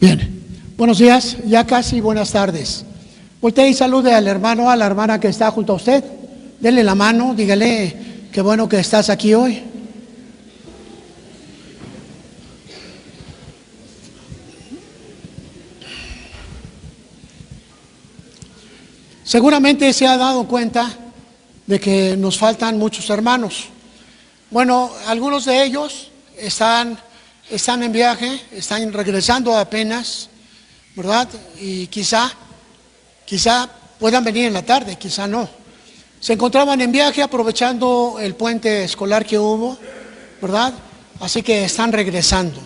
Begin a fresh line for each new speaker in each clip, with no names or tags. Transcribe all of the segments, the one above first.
Bien, buenos días, ya casi buenas tardes. Voltee y salude al hermano, a la hermana que está junto a usted. Dele la mano, dígale, qué bueno que estás aquí hoy. Seguramente se ha dado cuenta de que nos faltan muchos hermanos. Bueno, algunos de ellos están en viaje, están regresando apenas, ¿verdad? Y quizá puedan venir en la tarde, quizá no. Se encontraban en viaje aprovechando el puente escolar que hubo, ¿verdad? Así que están regresando.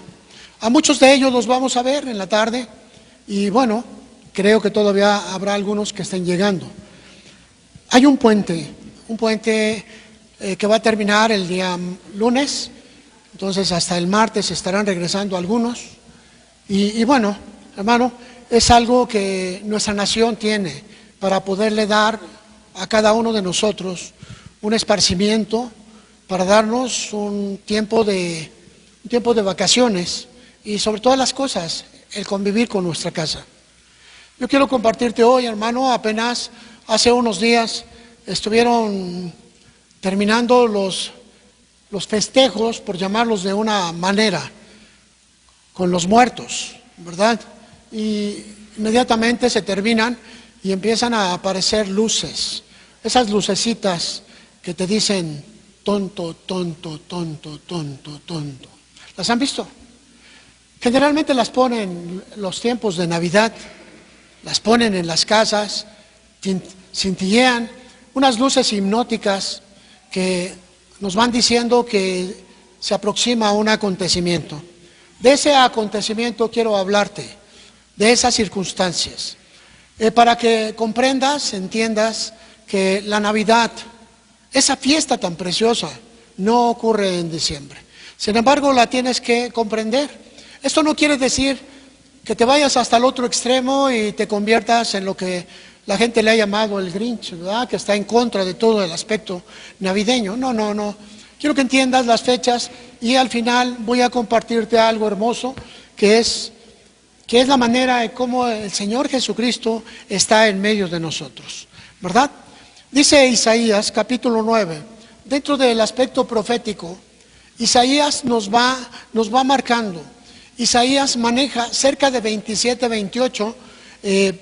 A muchos de ellos los vamos a ver en la tarde y bueno, creo que todavía habrá algunos que estén llegando. Hay un puente que va a terminar el día lunes, entonces hasta el martes estarán regresando algunos. Y bueno, hermano, es algo que nuestra nación tiene para poderle dar a cada uno de nosotros un esparcimiento, para darnos un tiempo de vacaciones y sobre todas las cosas, el convivir con nuestra casa. Yo quiero compartirte hoy, hermano, apenas hace unos días estuvieron terminando los festejos, por llamarlos de una manera, con los muertos, ¿verdad? Y inmediatamente se terminan y empiezan a aparecer luces, esas lucecitas que te dicen tonto, tonto, tonto, tonto, tonto. ¿Las han visto? Generalmente las ponen los tiempos de Navidad, las ponen en las casas, cintillean, unas luces hipnóticas que nos van diciendo que se aproxima un acontecimiento. De ese acontecimiento quiero hablarte, de esas circunstancias, para que comprendas, entiendas que la Navidad, esa fiesta tan preciosa, no ocurre en diciembre. Sin embargo, la tienes que comprender. Esto no quiere decir que te vayas hasta el otro extremo y te conviertas en lo que la gente le ha llamado el Grinch, ¿verdad? Que está en contra de todo el aspecto navideño. No. Quiero que entiendas las fechas y al final voy a compartirte algo hermoso que es la manera de cómo el Señor Jesucristo está en medio de nosotros, ¿verdad? Dice Isaías capítulo 9, dentro del aspecto profético, Isaías nos va marcando. Isaías maneja cerca de 27, 28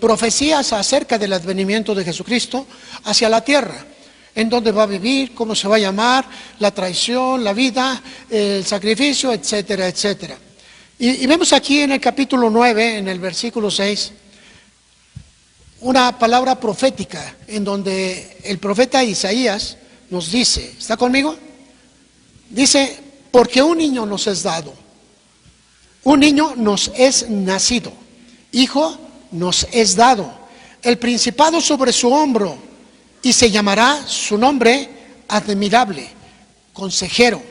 profecías acerca del advenimiento de Jesucristo hacia la tierra, en dónde va a vivir, cómo se va a llamar, la traición, la vida, el sacrificio, etcétera, etcétera. Y vemos aquí en el capítulo 9, en el versículo 6, una palabra profética en donde el profeta Isaías nos dice, ¿está conmigo? Dice, porque un niño nos es dado, un niño nos es nacido, hijo nos es dado, el principado sobre su hombro, y se llamará su nombre admirable, consejero,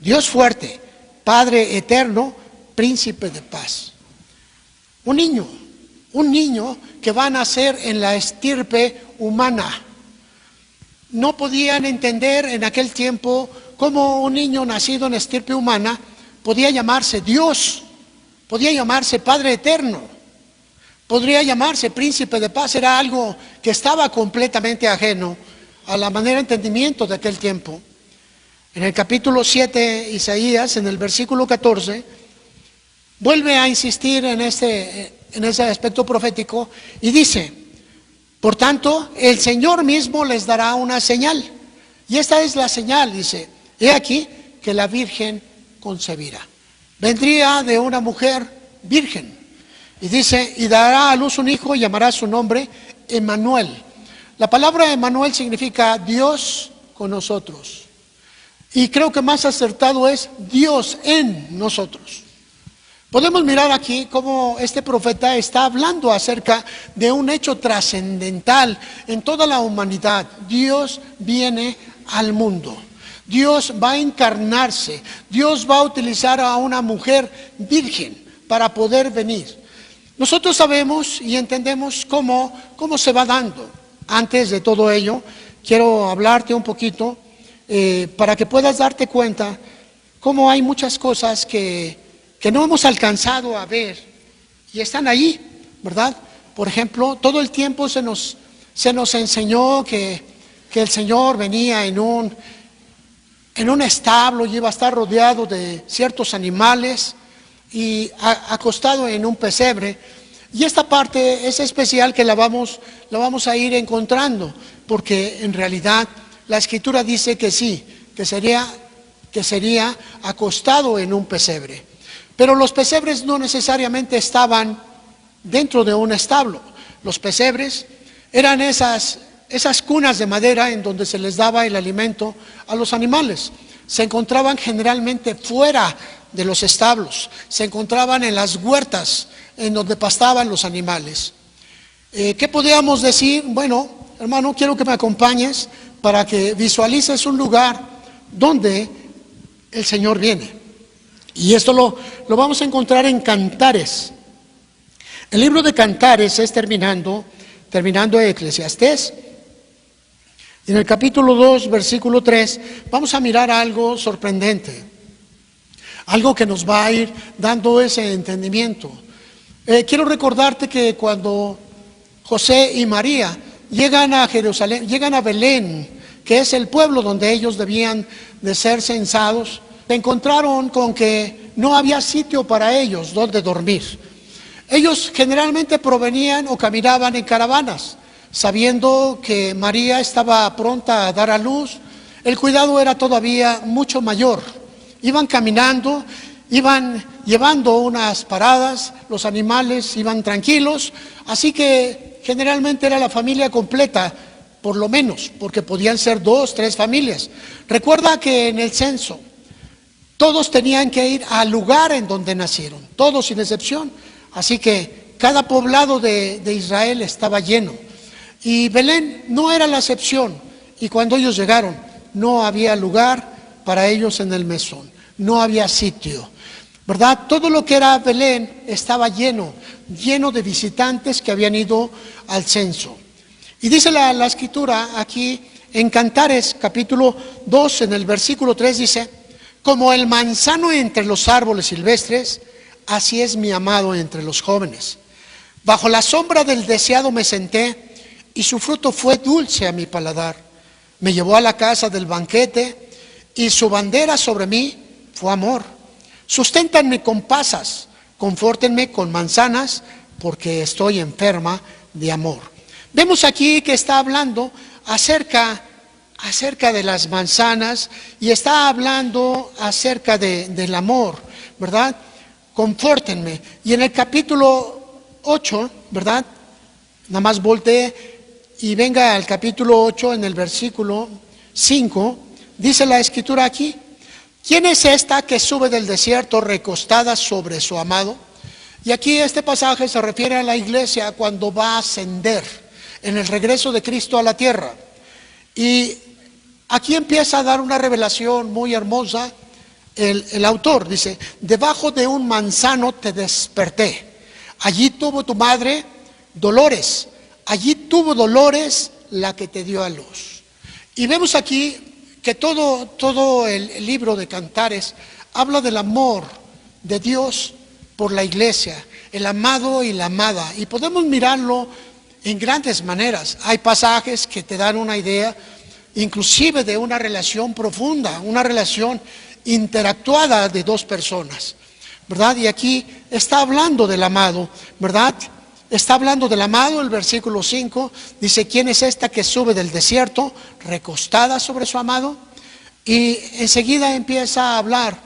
Dios fuerte, Padre eterno, príncipe de paz. Un niño que va a nacer en la estirpe humana. No podían entender en aquel tiempo cómo un niño nacido en estirpe humana podía llamarse Dios, podía llamarse Padre eterno, podría llamarse príncipe de paz. Era algo que estaba completamente ajeno a la manera de entendimiento de aquel tiempo. En el capítulo 7, Isaías, en el versículo 14, vuelve a insistir en ese aspecto profético y dice, por tanto, el Señor mismo les dará una señal. Y esta es la señal, dice, he aquí que la Virgen concebirá. Vendría de una mujer virgen. Y dice, y dará a luz un hijo y llamará su nombre Emmanuel. La palabra Emmanuel significa Dios con nosotros. Y creo que más acertado es Dios en nosotros. Podemos mirar aquí cómo este profeta está hablando acerca de un hecho trascendental en toda la humanidad. Dios viene al mundo. Dios va a encarnarse. Dios va a utilizar a una mujer virgen para poder venir. Nosotros sabemos y entendemos cómo se va dando. Antes de todo ello, quiero hablarte un poquito para que puedas darte cuenta cómo hay muchas cosas que no hemos alcanzado a ver y están ahí, ¿verdad? Por ejemplo, todo el tiempo se nos enseñó que el Señor venía en un establo y iba a estar rodeado de ciertos animales y acostado en un pesebre. Y esta parte es especial que la vamos a ir encontrando, porque en realidad la Escritura dice que sí, que sería acostado en un pesebre. Pero los pesebres no necesariamente estaban dentro de un establo. Los pesebres eran esas cunas de madera en donde se les daba el alimento a los animales. Se encontraban generalmente fuera de los establos, se encontraban en las huertas en donde pastaban los animales. ¿Qué podríamos decir? Bueno, hermano, quiero que me acompañes para que visualices un lugar donde el Señor viene. Y esto lo vamos a encontrar en Cantares. El libro de Cantares es terminando Eclesiastés. En el capítulo 2, versículo 3, vamos a mirar algo sorprendente, algo que nos va a ir dando ese entendimiento. Quiero recordarte que cuando José y María llegan a Jerusalén, llegan a Belén, que es el pueblo donde ellos debían de ser censados, se encontraron con que no había sitio para ellos donde dormir. Ellos generalmente provenían o caminaban en caravanas, sabiendo que María estaba pronta a dar a luz. El cuidado era todavía mucho mayor. Iban caminando, iban llevando unas paradas, los animales iban tranquilos, así que generalmente era la familia completa, por lo menos, porque podían ser 2, 3 familias. Recuerda que en el censo todos tenían que ir al lugar en donde nacieron, todos sin excepción, así que cada poblado de Israel estaba lleno. Y Belén no era la excepción, y cuando ellos llegaron no había lugar para ellos en el mesón, no había sitio, ¿verdad? Todo lo que era Belén estaba lleno de visitantes que habían ido al censo. Y dice la Escritura aquí en Cantares capítulo 2 en el versículo 3, dice: como el manzano entre los árboles silvestres, así es mi amado entre los jóvenes. Bajo la sombra del deseado me senté, y su fruto fue dulce a mi paladar. Me llevó a la casa del banquete, y su bandera sobre mí fue amor. Susténtanme con pasas, confórtenme con manzanas, porque estoy enferma de amor. Vemos aquí que está hablando acerca de las manzanas y está hablando acerca del amor, ¿verdad? Confórtenme. Y en el capítulo 8, ¿verdad? Nada más voltee y venga al capítulo 8 en el versículo 5, dice la Escritura aquí: ¿quién es esta que sube del desierto recostada sobre su amado? Y aquí este pasaje se refiere a la iglesia cuando va a ascender en el regreso de Cristo a la tierra. Y aquí empieza a dar una revelación muy hermosa el autor. Dice: debajo de un manzano te desperté, allí tuvo tu madre dolores, allí tuvo dolores la que te dio a luz. Y vemos aquí que todo el libro de Cantares habla del amor de Dios por la iglesia, el amado y la amada, y podemos mirarlo en grandes maneras. Hay pasajes que te dan una idea inclusive de una relación profunda, una relación interactuada de 2 personas, ¿verdad? Y aquí está hablando del amado, ¿verdad? Está hablando del amado. El versículo 5 dice: ¿quién es esta que sube del desierto recostada sobre su amado? Y enseguida empieza a hablar.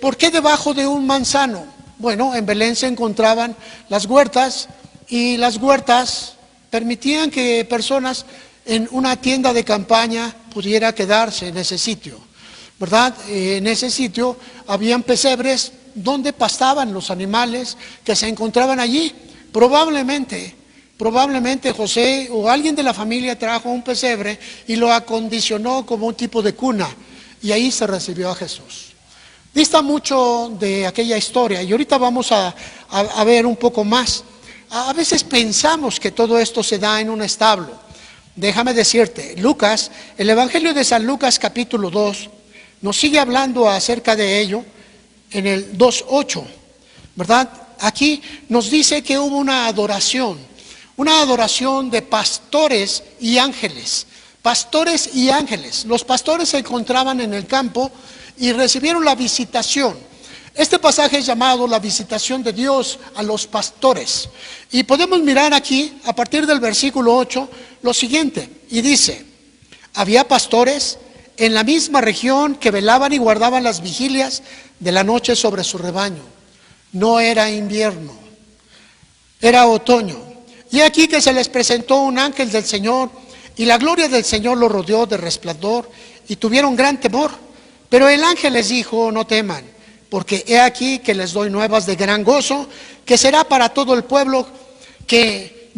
¿Por qué debajo de un manzano? Bueno, en Belén se encontraban las huertas, y las huertas permitían que personas en una tienda de campaña pudiera quedarse en ese sitio, ¿verdad? En ese sitio habían pesebres donde pastaban los animales que se encontraban allí. Probablemente José o alguien de la familia trajo un pesebre y lo acondicionó como un tipo de cuna, y ahí se recibió a Jesús. Dista mucho de aquella historia, y ahorita vamos a ver un poco más. A veces pensamos que todo esto se da en un establo. Déjame decirte, Lucas, el Evangelio de San Lucas capítulo 2, nos sigue hablando acerca de ello en el 2:8, ¿verdad? aquí nos dice que hubo una adoración de pastores y ángeles. Pastores y ángeles. Los pastores se encontraban en el campo y recibieron la visitación. Este pasaje es llamado la visitación de Dios a los pastores. Y podemos mirar aquí, a partir del versículo 8, lo siguiente. Y dice: había pastores en la misma región que velaban y guardaban las vigilias de la noche sobre su rebaño. No era invierno, era otoño. Y aquí que se les presentó un ángel del Señor, y la gloria del Señor los rodeó de resplandor, y tuvieron gran temor. Pero el ángel les dijo: no teman, porque he aquí que les doy nuevas de gran gozo, que será para todo el pueblo, que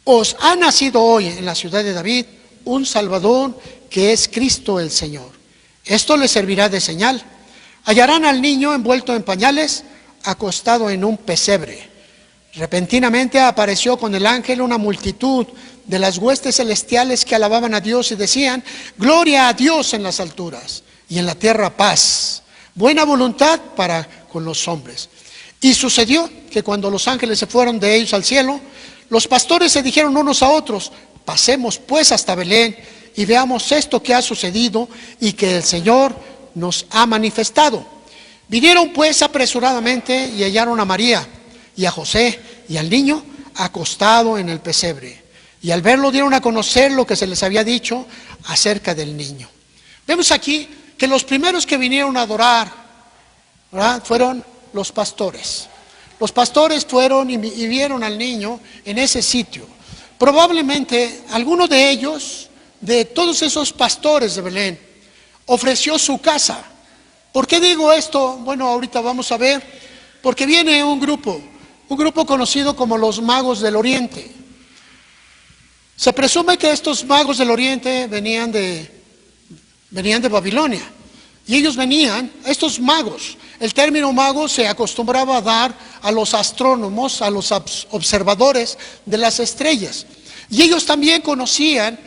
os ha nacido hoy en la ciudad de David un Salvador, que es Cristo el Señor. Esto les servirá de señal: hallarán al niño envuelto en pañales, acostado en un pesebre. Repentinamente apareció con el ángel una multitud de las huestes celestiales que alababan a Dios y decían: gloria a Dios en las alturas, y en la tierra paz, buena voluntad para con los hombres. Y sucedió que cuando los ángeles se fueron de ellos al cielo, los pastores se dijeron unos a otros: pasemos pues hasta Belén y veamos esto que ha sucedido y que el Señor nos ha manifestado. Vinieron pues apresuradamente y hallaron a María y a José y al niño acostado en el pesebre. Y al verlo dieron a conocer lo que se les había dicho acerca del niño. Vemos aquí que los primeros que vinieron a adorar, ¿verdad?, fueron los pastores. Los pastores fueron y vieron al niño en ese sitio. Probablemente alguno de ellos, de todos esos pastores de Belén, ofreció su casa. ¿Por qué digo esto? Bueno, ahorita vamos a ver. Porque viene un grupo conocido como los magos del Oriente. Se presume que estos magos del Oriente venían de Babilonia. Y ellos venían, estos magos, el término mago se acostumbraba a dar a los astrónomos, a los observadores de las estrellas. Y ellos también conocían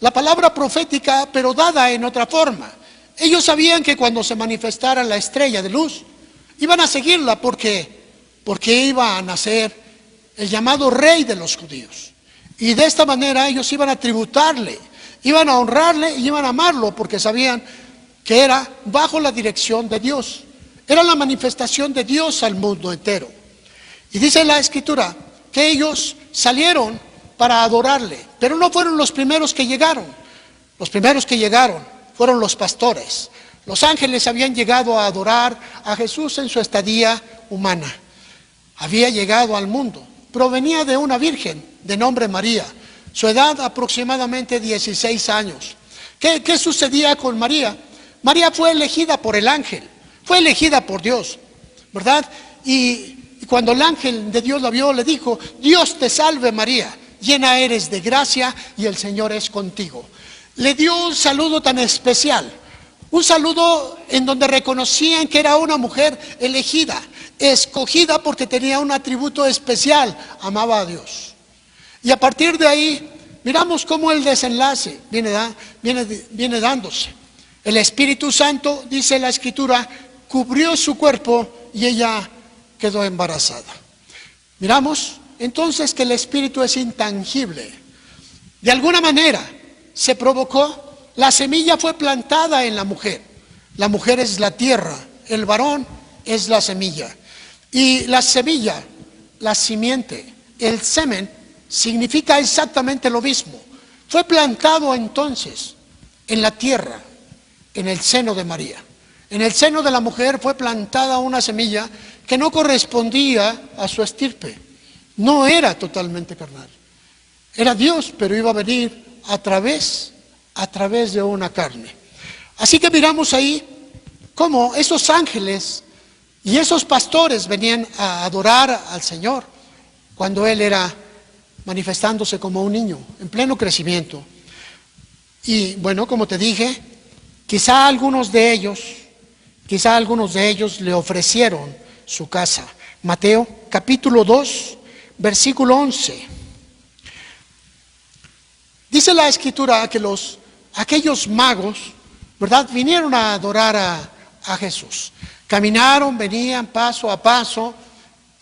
la palabra profética, pero dada en otra forma. Ellos sabían que cuando se manifestara la estrella de luz, iban a seguirla porque iba a nacer el llamado rey de los judíos. Y de esta manera ellos iban a tributarle, iban a honrarle y iban a amarlo, porque sabían que era bajo la dirección de Dios. Era la manifestación de Dios al mundo entero. Y dice la Escritura que ellos salieron para adorarle, pero no fueron los primeros que llegaron. Los primeros que llegaron fueron los pastores. Los ángeles habían llegado a adorar a Jesús en su estadía humana. Había llegado al mundo. Provenía de una virgen de nombre María. Su edad aproximadamente 16 años. ¿Qué sucedía con María? María fue elegida por el ángel. Fue elegida por Dios, ¿verdad? Y cuando el ángel de Dios la vio, le dijo: Dios te salve María, llena eres de gracia y el Señor es contigo. Le dio un saludo tan especial, un saludo en donde reconocían que era una mujer elegida, escogida porque tenía un atributo especial: amaba a Dios. Y a partir de ahí miramos cómo el desenlace viene dándose. El Espíritu Santo, dice la Escritura, cubrió su cuerpo y ella quedó embarazada. Miramos entonces que el Espíritu es intangible. De alguna manera se provocó, la semilla fue plantada en la mujer. La mujer es la tierra, el varón es la semilla. Y la semilla, la simiente, el semen, significa exactamente lo mismo. Fue plantado entonces en la tierra, en el seno de María. En el seno de la mujer fue plantada una semilla que no correspondía a su estirpe. No era totalmente carnal. Era Dios, pero iba a venir a través de una carne. Así que miramos ahí cómo esos ángeles y esos pastores venían a adorar al Señor cuando Él era manifestándose como un niño en pleno crecimiento. Y bueno, como te dije, quizá algunos de ellos le ofrecieron su casa. Mateo capítulo 2, versículo 11. Dice la Escritura que aquellos magos, ¿verdad?, vinieron a adorar a Jesús. Caminaron, venían paso a paso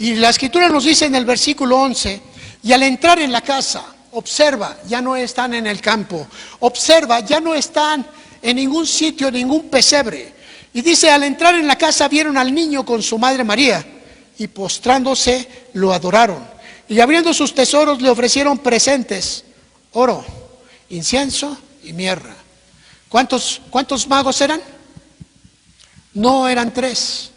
Y la Escritura nos dice en el versículo 11, y al entrar en la casa, observa, ya no están en el campo, observa, ya no están en ningún sitio, ningún pesebre. Y dice, al entrar en la casa vieron al niño con su madre María, y postrándose lo adoraron. Y abriendo sus tesoros le ofrecieron presentes, oro, incienso y mirra. ¿Cuántos magos eran? No eran 3.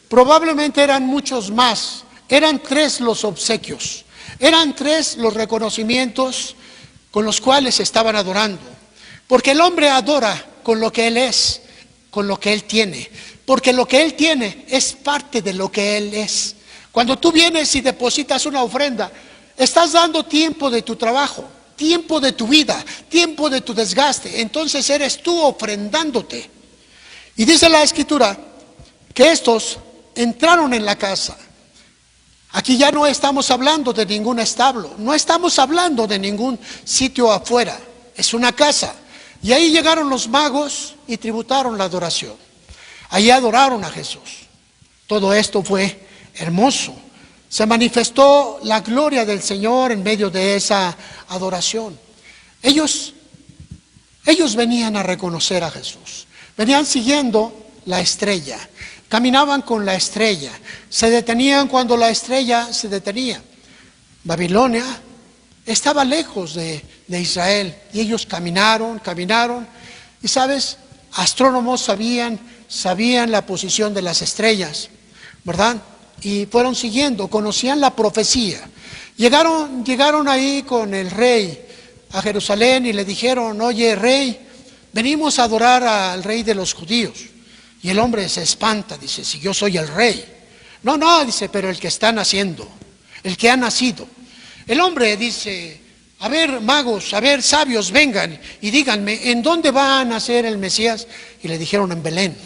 Probablemente eran muchos más. Eran 3 los obsequios. Eran 3 los reconocimientos con los cuales estaban adorando. Porque el hombre adora con lo que él es, con lo que él tiene. Porque lo que él tiene es parte de lo que él es. Cuando tú vienes y depositas una ofrenda, estás dando tiempo de tu trabajo, tiempo de tu vida, tiempo de tu desgaste. Entonces eres tú ofrendándote. Y dice la Escritura que estos entraron en la casa. Aquí ya no estamos hablando de ningún establo, no estamos hablando de ningún sitio afuera, es una casa. Y ahí llegaron los magos y tributaron la adoración. Ahí adoraron a Jesús. Todo esto fue hermoso. Se manifestó la gloria del Señor en medio de esa adoración. Ellos venían a reconocer a Jesús. Venían siguiendo la estrella. Caminaban con la estrella. Se detenían cuando la estrella se detenía. Babilonia estaba lejos de Israel. Y ellos caminaron. Y sabes, astrónomos sabían la posición de las estrellas, ¿verdad? Y fueron siguiendo, conocían la profecía. Llegaron ahí con el rey a Jerusalén y le dijeron, oye rey, venimos a adorar al rey de los judíos. Y el hombre se espanta, dice, si yo soy el rey. No, dice, pero el que está naciendo, el que ha nacido. El hombre dice, a ver magos, a ver sabios, vengan y díganme, ¿en dónde va a nacer el Mesías? Y le dijeron, en Belén.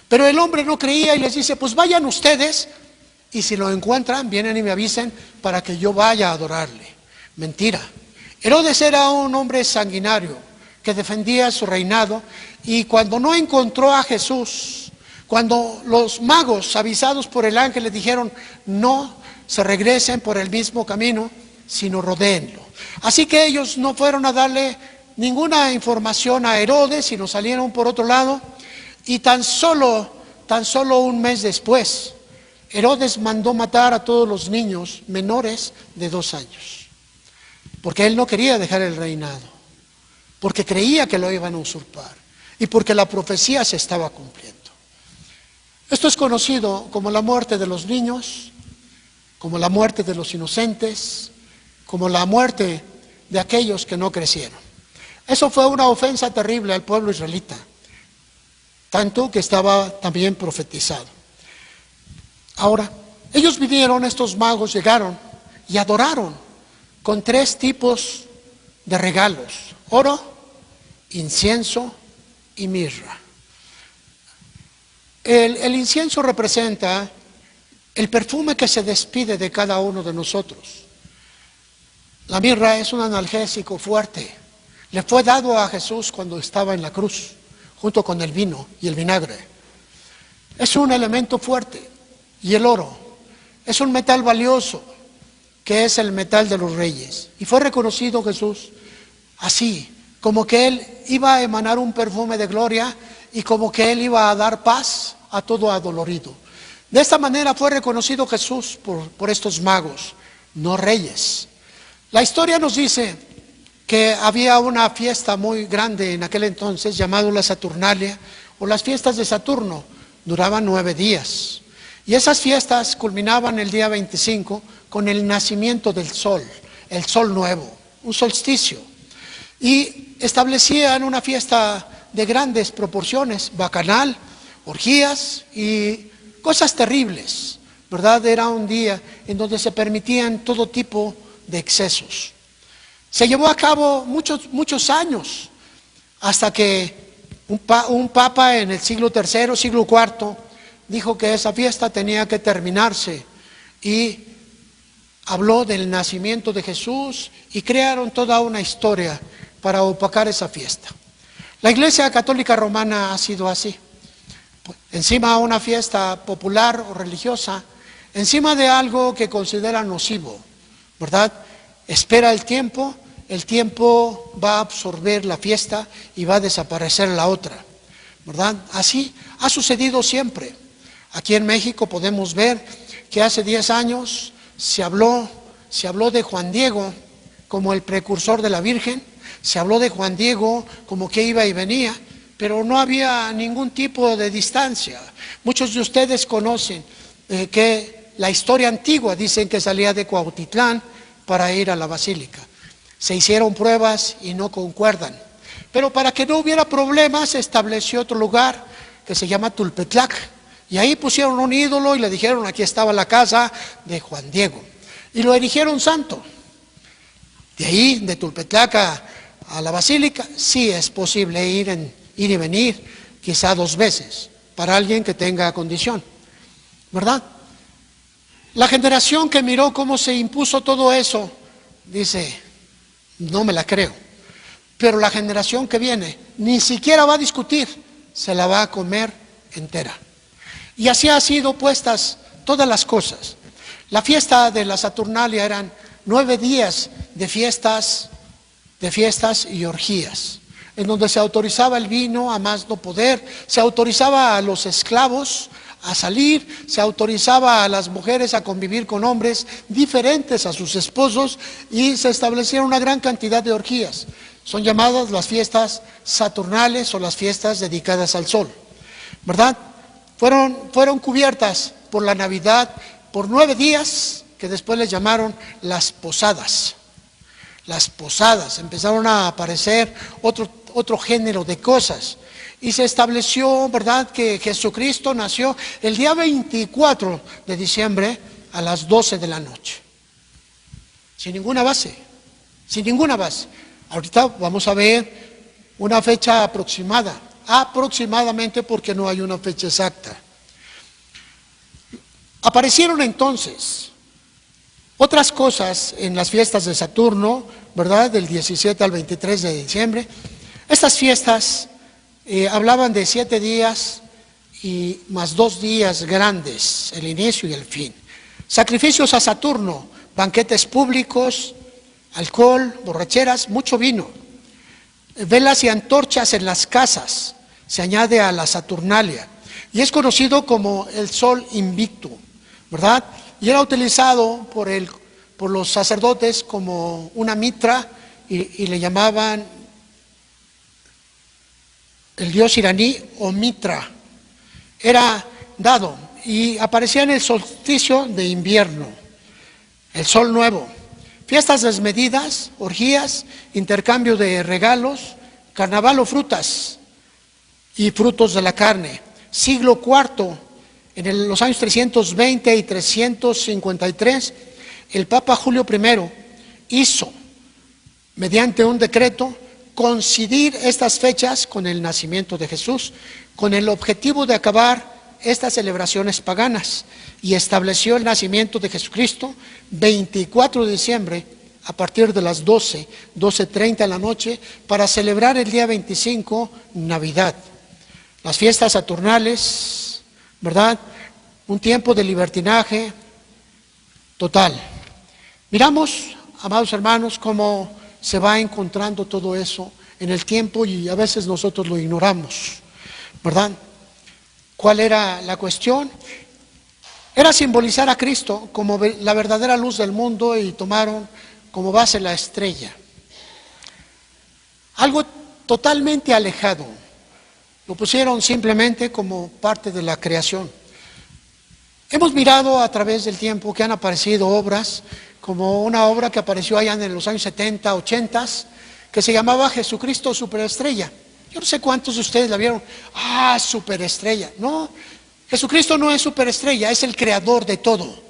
Pero el hombre no creía y les dice, pues vayan ustedes y si lo encuentran, vienen y me avisen para que yo vaya a adorarle. Mentira. Herodes era un hombre sanguinario que defendía su reinado y cuando no encontró a Jesús, cuando los magos avisados por el ángel le dijeron, no se regresen por el mismo camino, sino rodéenlo. Así que ellos no fueron a darle ninguna información a Herodes, sino salieron por otro lado. Y tan solo un mes después, Herodes mandó matar a todos los niños menores de 2 años. Porque él no quería dejar el reinado. Porque creía que lo iban a usurpar. Y porque la profecía se estaba cumpliendo. Esto es conocido como la muerte de los niños, como la muerte de los inocentes, como la muerte de aquellos que no crecieron. Eso fue una ofensa terrible al pueblo israelita. Tanto que estaba también profetizado. Ahora, ellos vinieron, estos magos llegaron y adoraron con 3 tipos de regalos: oro, incienso y mirra. El incienso representa el perfume que se despide de cada uno de nosotros. La mirra es un analgésico fuerte. Le fue dado a Jesús cuando estaba en la cruz, junto con el vino y el vinagre. Es un elemento fuerte. Y el oro es un metal valioso, que es el metal de los reyes. Y fue reconocido Jesús así, como que Él iba a emanar un perfume de gloria y como que Él iba a dar paz a todo adolorido. De esta manera fue reconocido Jesús por estos magos, no reyes. La historia nos dice que había una fiesta muy grande en aquel entonces, llamada la Saturnalia, o las fiestas de Saturno. Duraban 9 días. Y esas fiestas culminaban el día 25 con el nacimiento del sol, el sol nuevo, un solsticio. Y establecían una fiesta de grandes proporciones, bacanal, orgías y cosas terribles, ¿verdad? Era un día en donde se permitían todo tipo de excesos. Se llevó a cabo muchos años, hasta que un papa en el siglo III, siglo IV, dijo que esa fiesta tenía que terminarse y habló del nacimiento de Jesús y crearon toda una historia para opacar esa fiesta. La Iglesia Católica Romana ha sido así. Encima de una fiesta popular o religiosa, encima de algo que considera nocivo, ¿verdad? Espera el tiempo va a absorber la fiesta y va a desaparecer la otra, ¿verdad? Así ha sucedido siempre. Aquí en México podemos ver que hace 10 años se habló de Juan Diego como el precursor de la Virgen, se habló de Juan Diego como que iba y venía, pero no había ningún tipo de distancia. Muchos de ustedes conocen que la historia antigua dicen que salía de Cuautitlán para ir a la Basílica. Se hicieron pruebas y no concuerdan. Pero para que no hubiera problemas, se estableció otro lugar que se llama Tulpetlac. Y ahí pusieron un ídolo y le dijeron: aquí estaba la casa de Juan Diego. Y lo erigieron santo. De ahí, de Tulpetlac a la Basílica, sí es posible ir y venir, quizá 2 veces, para alguien que tenga condición, ¿verdad? La generación que miró cómo se impuso todo eso, dice: no me la creo. Pero la generación que viene ni siquiera va a discutir, se la va a comer entera. Y así han sido puestas todas las cosas. La fiesta de la Saturnalia eran 9 días de fiestas y orgías, en donde se autorizaba el vino a más no poder, se autorizaba a los esclavos a salir, se autorizaba a las mujeres a convivir con hombres diferentes a sus esposos, y se establecieron una gran cantidad de orgías. Son llamadas las fiestas saturnales o las fiestas dedicadas al sol, ¿verdad? Fueron cubiertas por la Navidad por 9 días, que después les llamaron las posadas. Las posadas, empezaron a aparecer otro género de cosas. Y se estableció, ¿verdad?, que Jesucristo nació el día 24 de diciembre a las 12 de la noche. Sin ninguna base, sin ninguna base. Ahorita vamos a ver una fecha aproximadamente, porque no hay una fecha exacta. Aparecieron entonces otras cosas en las fiestas de Saturno, ¿verdad?, del 17 al 23 de diciembre. Estas fiestas hablaban de 7 días y más 2 días grandes, el inicio y el fin. Sacrificios a Saturno, banquetes públicos, alcohol, borracheras, mucho vino, velas y antorchas en las casas, se añade a la Saturnalia, y es conocido como el sol invicto, ¿verdad? Y era utilizado por los sacerdotes como una mitra, y le llamaban el dios iraní o Mitra. Era dado y aparecía en el solsticio de invierno, el sol nuevo, fiestas desmedidas, orgías, intercambio de regalos, carnaval o frutas y frutos de la carne. Siglo IV, en los años 320 y 353, el Papa Julio I hizo, mediante un decreto, coincidir estas fechas con el nacimiento de Jesús, con el objetivo de acabar estas celebraciones paganas, y estableció el nacimiento de Jesucristo 24 de diciembre a partir de las 12:30 de la noche, para celebrar el día 25, Navidad. Las fiestas saturnales, ¿verdad?, un tiempo de libertinaje total. Miramos, amados hermanos, cómo se va encontrando todo eso en el tiempo, y a veces nosotros lo ignoramos, ¿verdad? ¿Cuál era la cuestión? Era simbolizar a Cristo como la verdadera luz del mundo, y tomaron como base la estrella. Algo totalmente alejado. Lo pusieron simplemente como parte de la creación. Hemos mirado a través del tiempo que han aparecido obras, como una obra que apareció allá en los años 70, 80, que se llamaba Jesucristo Superestrella. Yo no sé cuántos de ustedes la vieron. Superestrella. No, Jesucristo no es superestrella, es el creador de todo.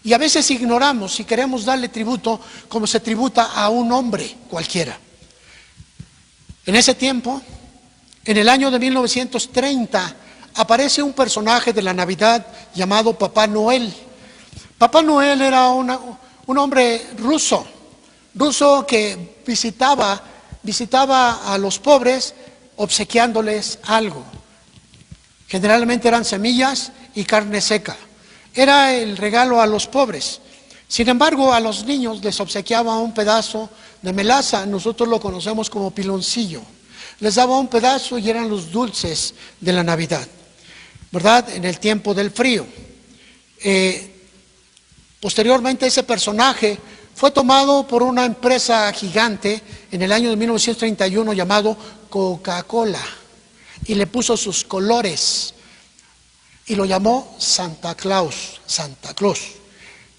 Y a veces ignoramos y queremos darle tributo como se tributa a un hombre cualquiera. En ese tiempo, en el año de 1930, aparece un personaje de la Navidad llamado Papá Noel. Papá Noel era un hombre ruso que visitaba a los pobres obsequiándoles algo. Generalmente eran semillas y carne seca. era el regalo a los pobres. Sin embargo, a los niños les obsequiaba un pedazo de melaza, nosotros lo conocemos como piloncillo. Les daba un pedazo y eran los dulces de la Navidad, ¿verdad? En el tiempo del frío. Posteriormente ese personaje fue tomado por una empresa gigante en el año de 1931 llamado Coca-Cola y le puso sus colores y lo llamó Santa Claus, Santa Claus.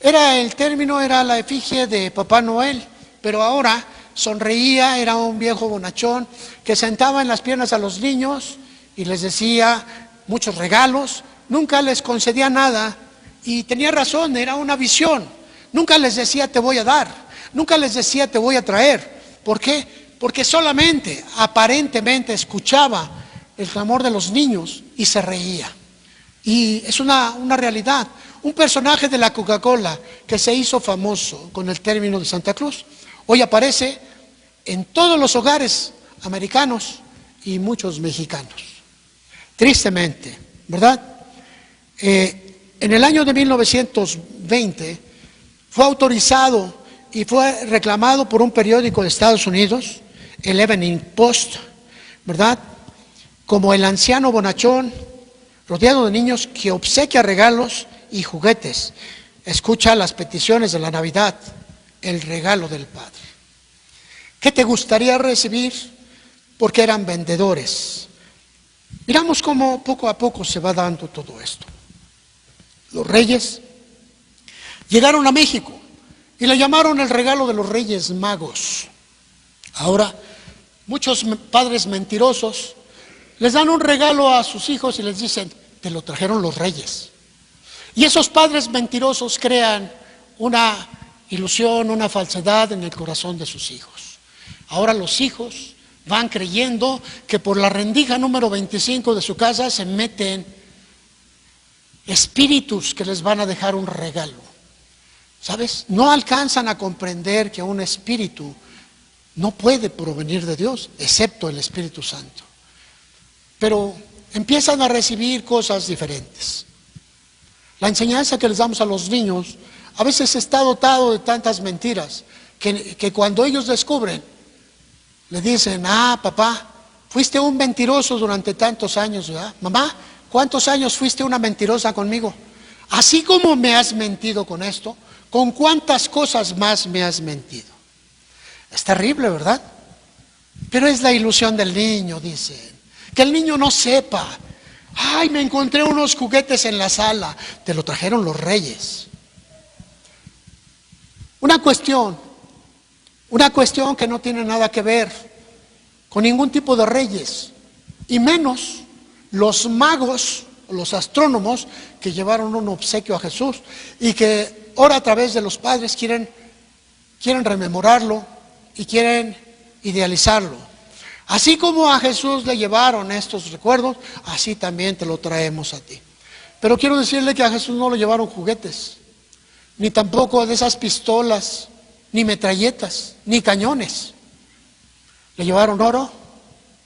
El término era la efigie de Papá Noel, pero ahora sonreía, era un viejo bonachón que sentaba en las piernas a los niños y les decía muchos regalos, nunca les concedía nada y tenía razón, era una visión, nunca les decía te voy a dar, nunca les decía te voy a traer. ¿Por qué? Porque solamente, aparentemente escuchaba el clamor de los niños y se reía. Y es una realidad. Un personaje de la Coca-Cola que se hizo famoso con el término de Santa Claus, hoy aparece en todos los hogares americanos y muchos mexicanos. Tristemente, ¿verdad? En el año de 1920 fue autorizado y fue reclamado por un periódico de Estados Unidos, el Evening Post, ¿verdad? Como el anciano bonachón rodeado de niños que obsequia regalos y juguetes. Escucha las peticiones de la Navidad, el regalo del Padre. ¿Qué te gustaría recibir? Porque eran vendedores. Miramos cómo poco a poco se va dando todo esto. Los reyes llegaron a México y le llamaron el regalo de los Reyes Magos. Ahora, muchos padres mentirosos les dan un regalo a sus hijos y les dicen, te lo trajeron los reyes. Y esos padres mentirosos crean una ilusión, una falsedad en el corazón de sus hijos. Ahora los hijos van creyendo que por la rendija número 25 de su casa se meten espíritus que les van a dejar un regalo. ¿Sabes? No alcanzan a comprender que un espíritu no puede provenir de Dios, excepto el Espíritu Santo. Pero empiezan a recibir cosas diferentes. La enseñanza que les damos a los niños a veces está dotado de tantas mentiras que cuando ellos descubren, le dicen, papá, fuiste un mentiroso durante tantos años, ¿verdad? Mamá, ¿cuántos años fuiste una mentirosa conmigo? Así como me has mentido con esto, ¿con cuántas cosas más me has mentido? Es terrible, ¿verdad? Pero es la ilusión del niño, dicen. Que el niño no sepa. Ay, me encontré unos juguetes en la sala. Te lo trajeron los reyes. Una cuestión que no tiene nada que ver con ningún tipo de reyes. Y menos los magos, los astrónomos que llevaron un obsequio a Jesús y que ahora a través de los padres quieren rememorarlo y quieren idealizarlo. Así como a Jesús le llevaron estos recuerdos, así también te lo traemos a ti. Pero quiero decirle que a Jesús no le llevaron juguetes, ni tampoco de esas pistolas, ni metralletas, ni cañones. Le llevaron oro,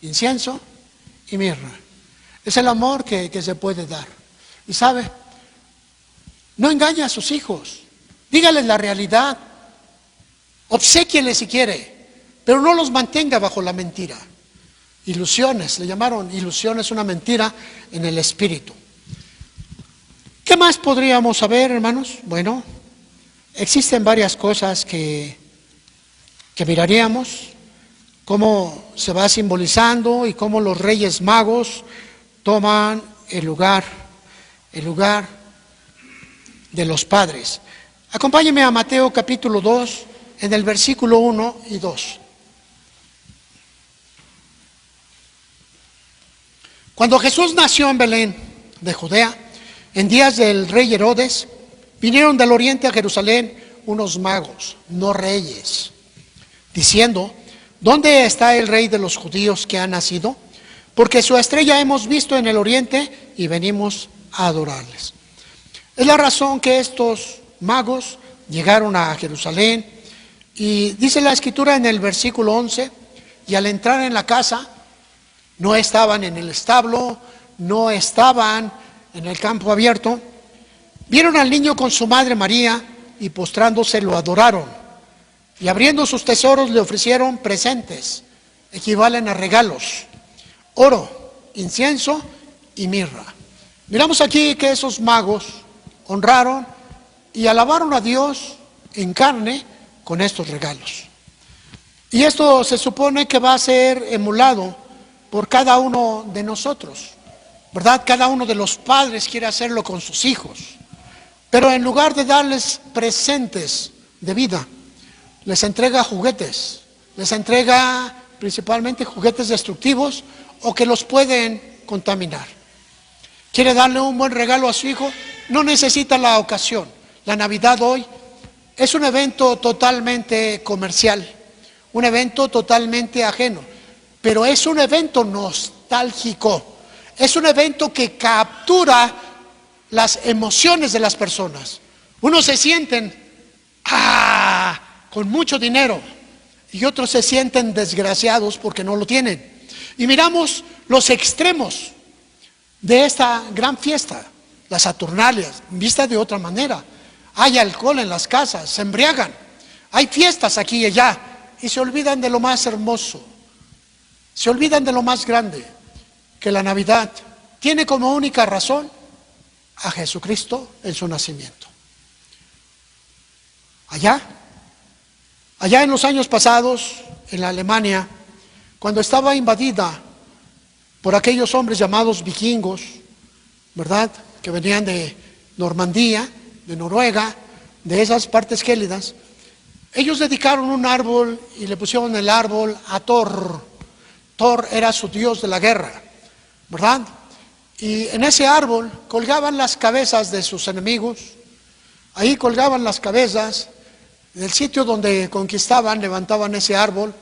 incienso y mirra. Es el amor que se puede dar. Y sabe, no engañe a sus hijos, dígales la realidad, obséquieles si quiere, pero no los mantenga bajo la mentira. Ilusiones, le llamaron ilusiones, una mentira en el espíritu. ¿Qué más podríamos saber, hermanos? Bueno, existen varias cosas que miraríamos, cómo se va simbolizando y cómo los reyes magos toman el lugar de los padres. Acompáñenme a Mateo capítulo 2, en el versículo 1 y 2. Cuando Jesús nació en Belén de Judea, en días del rey Herodes, vinieron del oriente a Jerusalén unos magos, no reyes, diciendo, ¿dónde está el rey de los judíos que ha nacido? Porque su estrella hemos visto en el oriente y venimos a adorarles. Es la razón que estos magos llegaron a Jerusalén y dice la escritura en el versículo 11, y al entrar en la casa, no estaban en el establo, no estaban en el campo abierto, Vieron al niño con su madre María y postrándose lo adoraron. Y abriendo sus tesoros le ofrecieron presentes, equivalen a regalos, oro, incienso y mirra. Miramos aquí que esos magos honraron y alabaron a Dios en carne con estos regalos. Y esto se supone que va a ser emulado por cada uno de nosotros, ¿verdad? Cada uno de los padres quiere hacerlo con sus hijos, pero en lugar de darles presentes de vida, les entrega juguetes, les entrega principalmente juguetes destructivos o que los pueden contaminar. Quiere darle un buen regalo a su hijo, no necesita la ocasión. La Navidad hoy es un evento totalmente comercial, un evento totalmente ajeno, pero es un evento nostálgico, es un evento que captura las emociones de las personas. Unos se sienten con mucho dinero y otros se sienten desgraciados porque no lo tienen. Y miramos los extremos de esta gran fiesta, las Saturnalias, vista de otra manera. Hay alcohol en las casas, se embriagan, hay fiestas aquí y allá y se olvidan de lo más hermoso, se olvidan de lo más grande, que la Navidad tiene como única razón a Jesucristo en su nacimiento. Allá en los años pasados, en la Alemania, cuando estaba invadida por aquellos hombres llamados vikingos, ¿verdad?, que venían de Normandía, de Noruega, de esas partes gélidas, ellos dedicaron un árbol y le pusieron el árbol a Thor. Thor era su dios de la guerra, ¿verdad? Y en ese árbol colgaban las cabezas de sus enemigos, ahí colgaban las cabezas, del sitio donde conquistaban, levantaban ese árbol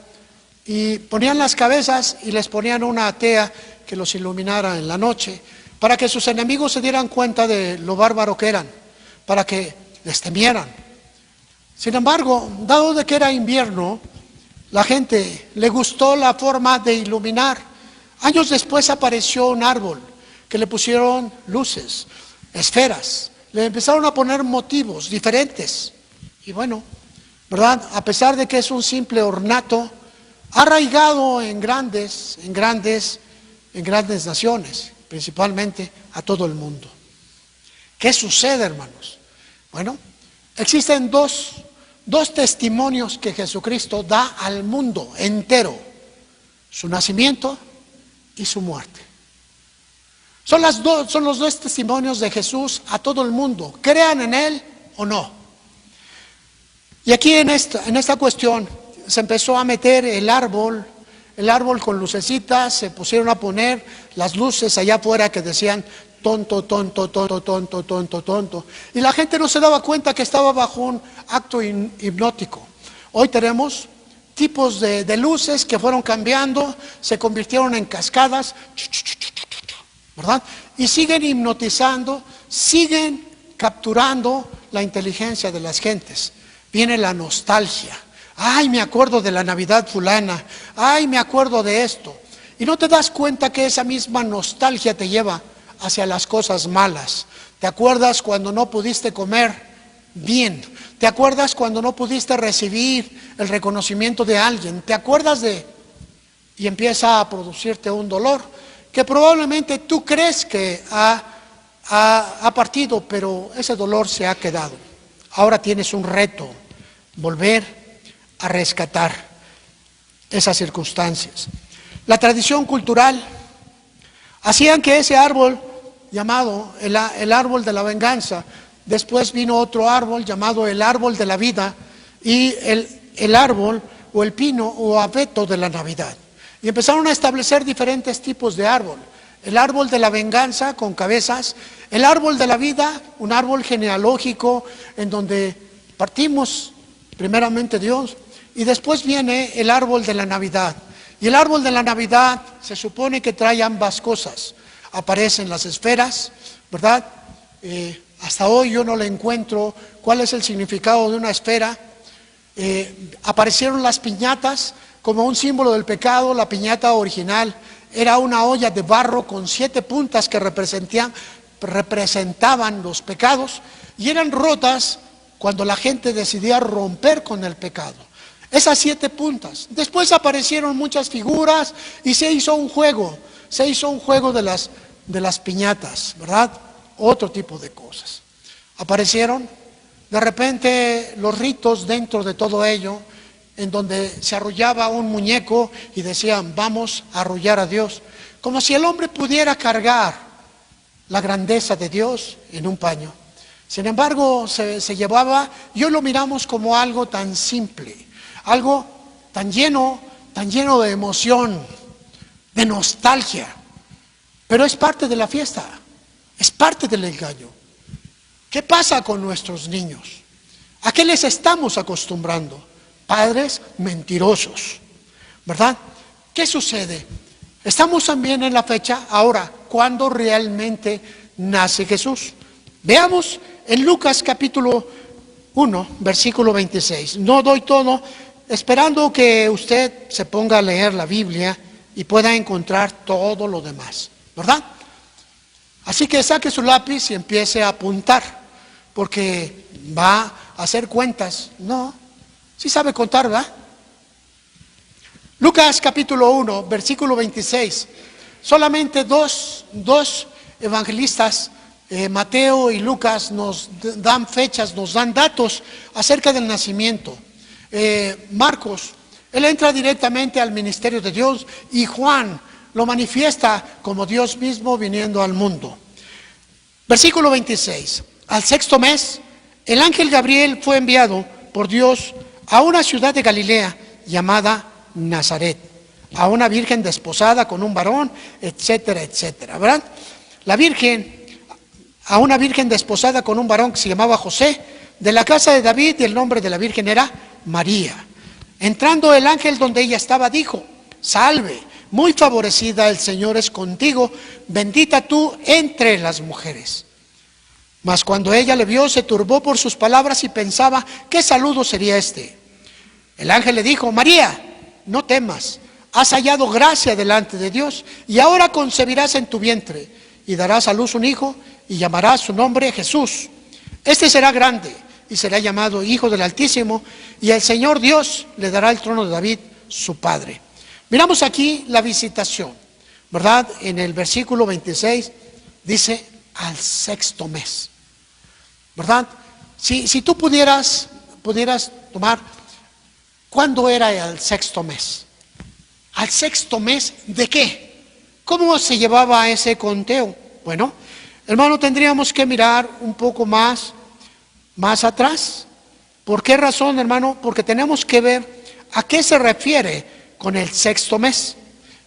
y ponían las cabezas y les ponían una tea que los iluminara en la noche, para que sus enemigos se dieran cuenta de lo bárbaro que eran, para que les temieran. Sin embargo, dado de que era invierno, la gente le gustó la forma de iluminar. Años después apareció un árbol que le pusieron luces, esferas, le empezaron a poner motivos diferentes. Y bueno, ¿verdad?, a pesar de que es un simple ornato, ha arraigado en grandes naciones, principalmente a todo el mundo. ¿Qué sucede, hermanos? Bueno, existen dos testimonios que Jesucristo da al mundo entero: su nacimiento y su muerte. Son los dos testimonios de Jesús a todo el mundo, crean en Él o no. Y aquí en esta cuestión se empezó a meter el árbol con lucecitas, se pusieron a poner las luces allá afuera que decían tonto, tonto, tonto, tonto, tonto, tonto. Y la gente no se daba cuenta que estaba bajo un acto hipnótico. Hoy tenemos tipos de luces que fueron cambiando, se convirtieron en cascadas, ¿verdad? Y siguen hipnotizando, siguen capturando la inteligencia de las gentes. Viene la nostalgia. Ay, me acuerdo de la Navidad fulana. Ay, me acuerdo de esto. Y no te das cuenta que esa misma nostalgia te lleva hacia las cosas malas. ¿Te acuerdas cuando no pudiste comer bien? ¿Te acuerdas cuando no pudiste recibir el reconocimiento de alguien? ¿Te acuerdas y empieza a producirte un dolor que probablemente tú crees que ha partido, pero ese dolor se ha quedado? Ahora tienes un reto: volver a rescatar esas circunstancias. La tradición cultural hacían que ese árbol llamado el árbol de la venganza, después vino otro árbol llamado el árbol de la vida y el árbol o el pino o abeto de la Navidad. Y empezaron a establecer diferentes tipos de árbol: el árbol de la venganza con cabezas, el árbol de la vida, un árbol genealógico en donde partimos primeramente Dios, y después viene el árbol de la Navidad. Y el árbol de la Navidad se supone que trae ambas cosas. Aparecen las esferas, ¿verdad? Hasta hoy yo no le encuentro cuál es el significado de una esfera. Aparecieron las piñatas como un símbolo del pecado. La piñata original era una olla de barro con 7 puntas que representían representaban los pecados y eran rotas cuando la gente decidía romper con el pecado. Esas 7 puntas. Después aparecieron muchas figuras y se hizo un juego de las piñatas, ¿verdad? Otro tipo de cosas. Aparecieron de repente los ritos dentro de todo ello, en donde se arrullaba un muñeco y decían, vamos a arrullar a Dios, como si el hombre pudiera cargar la grandeza de Dios en un paño. Sin embargo, se llevaba, y hoy lo miramos como algo tan simple, algo tan lleno de emoción, de nostalgia, pero es parte de la fiesta, es parte del engaño. ¿Qué pasa con nuestros niños? ¿A qué les estamos acostumbrando? Padres mentirosos, ¿verdad? ¿Qué sucede? Estamos también en la fecha, ahora, ¿cuándo realmente nace Jesús? Veamos en Lucas capítulo 1, versículo 26. No doy todo, esperando que usted se ponga a leer la Biblia y pueda encontrar todo lo demás, ¿verdad? Así que saque su lápiz y empiece a apuntar, porque va a hacer cuentas. No, sí sabe contar, ¿verdad? Lucas capítulo 1, versículo 26. Solamente dos evangelistas, Mateo y Lucas, nos dan fechas, nos dan datos acerca del nacimiento. Marcos, él entra directamente al ministerio de Dios, y Juan lo manifiesta como Dios mismo viniendo al mundo. Versículo 26. Al 6º mes, el ángel Gabriel fue enviado por Dios a una ciudad de Galilea llamada Nazaret, a una virgen desposada con un varón, etcétera, etcétera, ¿verdad? A una virgen desposada con un varón que se llamaba José, de la casa de David, y el nombre de la virgen era María. Entrando el ángel donde ella estaba, dijo: salve, muy favorecida, el Señor es contigo, bendita tú entre las mujeres. Mas cuando ella le vio, se turbó por sus palabras y pensaba, ¿qué saludo sería este? El ángel le dijo: María, no temas, has hallado gracia delante de Dios, y ahora concebirás en tu vientre, y darás a luz un hijo, y llamarás su nombre Jesús. Este será grande, y será llamado Hijo del Altísimo, y el Señor Dios le dará el trono de David, su padre. Miramos aquí la visitación, ¿verdad? En el versículo 26 dice, al 6º mes, ¿verdad? Si tú pudieras tomar, ¿cuándo era el 6º mes? ¿Al 6º mes de qué? ¿Cómo se llevaba ese conteo? Bueno, hermano, tendríamos que mirar un poco más atrás. ¿Por qué razón, hermano? Porque tenemos que ver a qué se refiere con el 6º mes.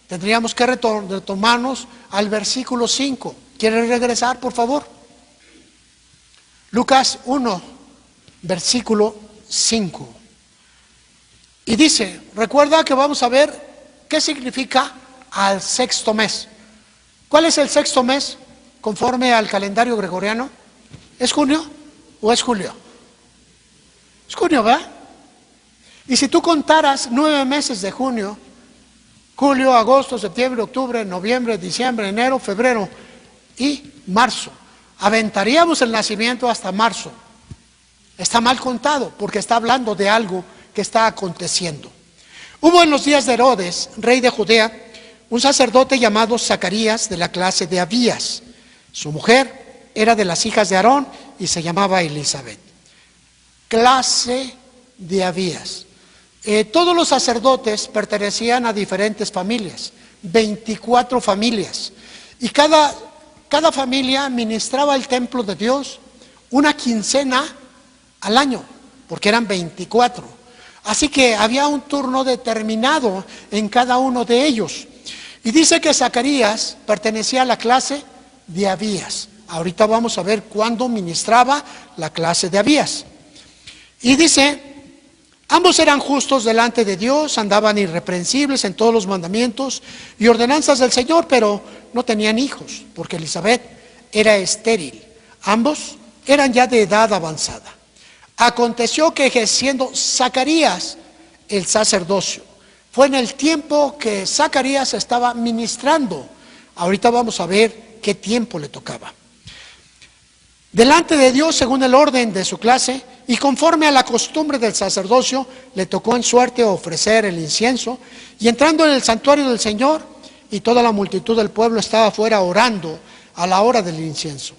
Tendríamos que retomarnos al versículo 5. ¿Quiere regresar, por favor? Lucas 1, versículo 5. Y dice, recuerda que vamos a ver qué significa al 6º mes. ¿Cuál es el 6º mes conforme al calendario gregoriano? ¿Es junio o es julio? Es junio, ¿verdad? Y si tú contaras 9 meses de junio, julio, agosto, septiembre, octubre, noviembre, diciembre, enero, febrero y marzo, aventaríamos el nacimiento hasta marzo. Está mal contado porque está hablando de algo que está aconteciendo. Hubo en los días de Herodes, rey de Judea, un sacerdote llamado Zacarías, de la clase de Abías. Su mujer era de las hijas de Aarón y se llamaba Elizabeth. Clase de Abías. Todos los sacerdotes pertenecían a diferentes familias, 24 familias, y cada familia ministraba el templo de Dios una quincena al año, porque eran 24. Así que había un turno determinado en cada uno de ellos. Y dice que Zacarías pertenecía a la clase de Abías. Ahorita vamos a ver cuándo ministraba la clase de Abías. Y dice, ambos eran justos delante de Dios, andaban irreprensibles en todos los mandamientos y ordenanzas del Señor, pero no tenían hijos, porque Elizabeth era estéril. Ambos eran ya de edad avanzada. Aconteció que ejerciendo Zacarías el sacerdocio, fue en el tiempo que Zacarías estaba ministrando. Ahorita vamos a ver qué tiempo le tocaba. Delante de Dios, según el orden de su clase, y conforme a la costumbre del sacerdocio, le tocó en suerte ofrecer el incienso, y entrando en el santuario del Señor, y toda la multitud del pueblo estaba afuera orando a la hora del incienso.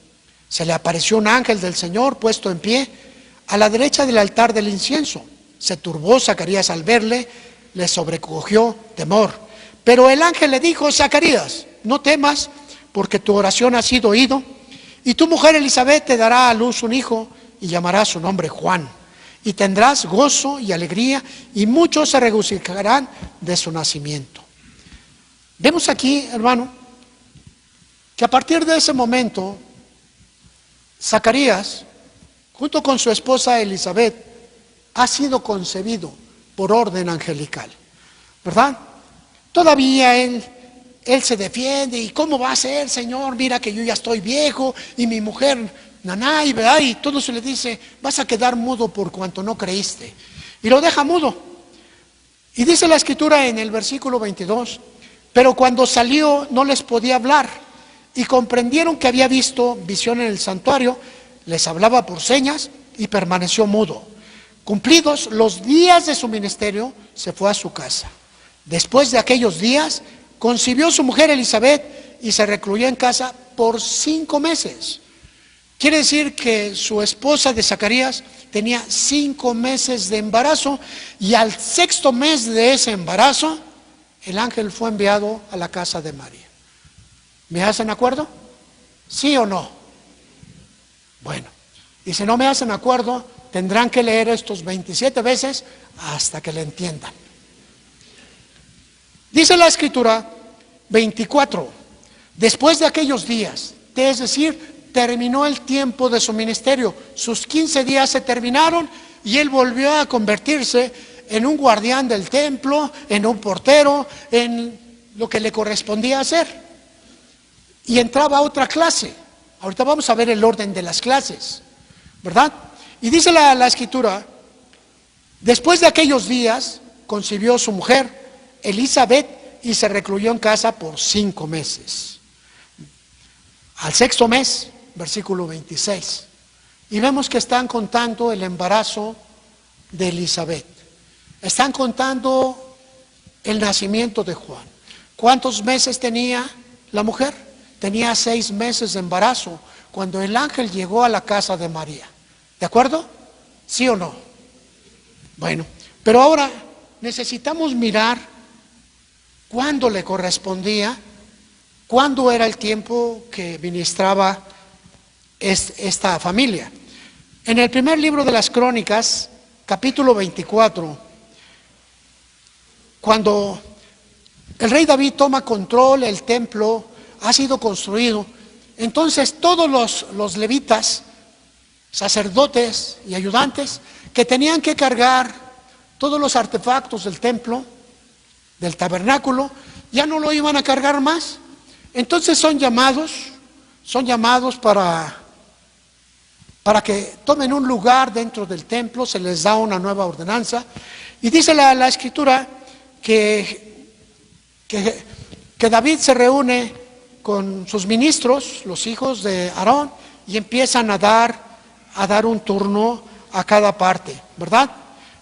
Se le apareció un ángel del Señor puesto en pie a la derecha del altar del incienso. Se turbó Zacarías al verle, le sobrecogió temor. Pero el ángel le dijo: Zacarías, no temas, porque tu oración ha sido oído, y tu mujer Elizabeth te dará a luz un hijo, y llamarás su nombre Juan. Y tendrás gozo y alegría, y muchos se regocijarán de su nacimiento. Vemos aquí, hermano, que a partir de ese momento, Zacarías, junto con su esposa Elizabeth, ha sido concebido por orden angelical, ¿verdad? Todavía él se defiende: ¿y cómo va a ser, Señor? Mira que yo ya estoy viejo, y mi mujer Nanay, ¿verdad? Y todo se le dice: vas a quedar mudo por cuanto no creíste. Y lo deja mudo. Y dice la Escritura en el versículo 22, pero cuando salió no les podía hablar, y comprendieron que había visto visión en el santuario, les hablaba por señas, y permaneció mudo. Cumplidos los días de su ministerio, se fue a su casa. Después de aquellos días, concibió su mujer Elizabeth, y se recluyó en casa por 5 meses. Quiere decir que su esposa de Zacarías tenía 5 meses de embarazo, y al 6º mes de ese embarazo, el ángel fue enviado a la casa de María. ¿Me hacen acuerdo? ¿Sí o no? Bueno, y si no me hacen acuerdo, tendrán que leer estos 27 veces hasta que le entiendan. Dice la Escritura 24, después de aquellos días, es decir, terminó el tiempo de su ministerio, sus 15 días se terminaron, y él volvió a convertirse en un guardián del templo, en un portero, en lo que le correspondía hacer. Y entraba a otra clase. Ahorita vamos a ver el orden de las clases, ¿verdad? Y dice la Escritura, después de aquellos días, concibió su mujer Elizabeth, y se recluyó en casa por 5 meses. Al 6º mes, versículo 26, y vemos que están contando el embarazo de Elizabeth. Están contando el nacimiento de Juan. ¿Cuántos meses tenía la mujer? Tenía 6 meses de embarazo cuando el ángel llegó a la casa de María. ¿De acuerdo? ¿Sí o no? Bueno, pero ahora necesitamos mirar cuándo le correspondía, cuándo era el tiempo que ministraba esta familia. En el primer libro de las Crónicas, capítulo 24, cuando el rey David toma control, el templo ha sido construido, entonces todos los levitas, sacerdotes y ayudantes que tenían que cargar todos los artefactos del templo, del tabernáculo, ya no lo iban a cargar más. Entonces son llamados para que tomen un lugar dentro del templo. Se les da una nueva ordenanza, y dice la Escritura que David se reúne con sus ministros, los hijos de Aarón, y empiezan a dar un turno a cada parte, ¿verdad?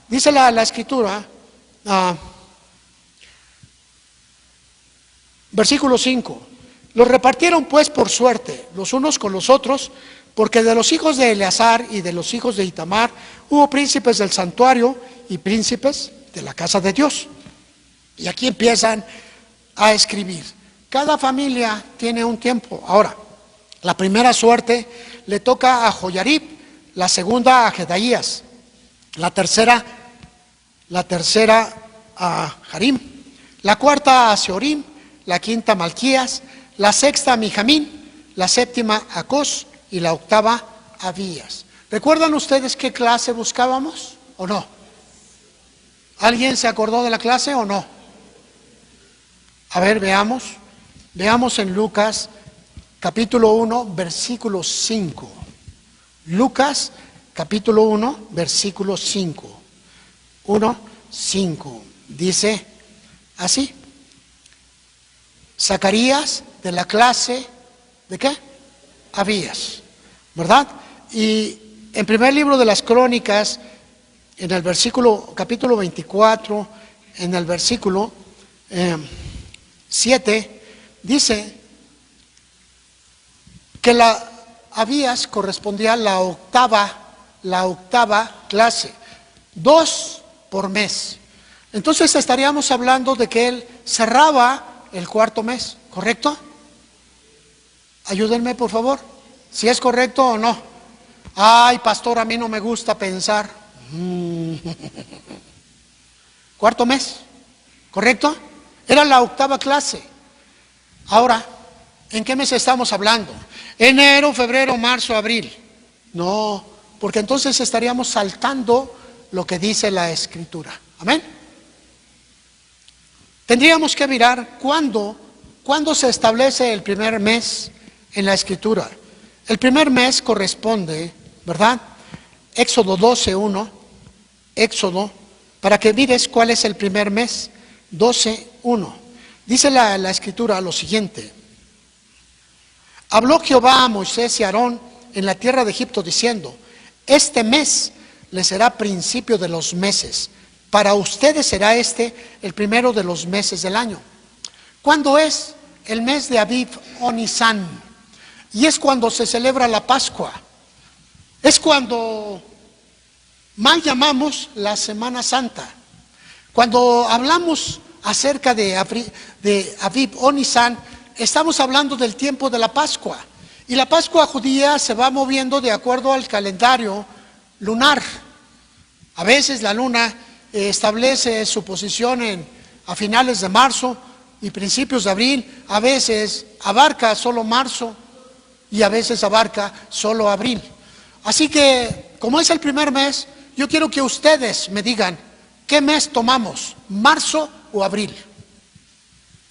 Dice la Escritura, versículo 5, los repartieron pues por suerte, los unos con los otros, porque de los hijos de Eleazar y de los hijos de Itamar hubo príncipes del santuario y príncipes de la casa de Dios. Y aquí empiezan a escribir. Cada familia tiene un tiempo. Ahora, la primera suerte le toca a Joyarib, la segunda a Jedaías, la tercera a Harim, la cuarta a Seorim, la quinta a Malquías, la sexta a Mijamín, la séptima a Cos y la octava a Abías. ¿Recuerdan ustedes qué clase buscábamos o no? ¿Alguien se acordó de la clase o no? A ver, veamos en Lucas capítulo 1, versículo 5. Lucas capítulo 1, versículo 5. 1, 5. Dice así: Zacarías, de la clase ¿de qué? Abías, ¿verdad? Y en primer libro de las Crónicas, en el capítulo 24, en el versículo 7, dice que Abías correspondía a la octava clase, 2 por mes. Entonces estaríamos hablando de que él cerraba el cuarto mes, ¿correcto? Ayúdenme, por favor, si es correcto o no. Ay, pastor, a mí no me gusta pensar. Cuarto mes, ¿correcto? Era la octava clase. Ahora, ¿en qué mes estamos hablando? Enero, febrero, marzo, abril. No, porque entonces estaríamos saltando lo que dice la Escritura. Amén. Tendríamos que mirar cuándo se establece el primer mes en la Escritura. El primer mes corresponde, ¿verdad? Éxodo 12:1, Éxodo, para que mires cuál es el primer mes, 12:1. Dice la Escritura lo siguiente: habló Jehová a Moisés y a Aarón en la tierra de Egipto diciendo: este mes les será principio de los meses, para ustedes será este el primero de los meses del año. ¿Cuándo es? El mes de Abib o Nisán, y es cuando se celebra la Pascua. Es cuando más llamamos la Semana Santa. Cuando hablamos acerca de Abib o Nisán, estamos hablando del tiempo de la Pascua. Y la Pascua judía se va moviendo de acuerdo al calendario lunar. A veces la luna establece su posición a finales de marzo y principios de abril. A veces abarca solo marzo y a veces abarca solo abril. Así que, como es el primer mes, yo quiero que ustedes me digan, ¿qué mes tomamos? ¿Marzo o abril?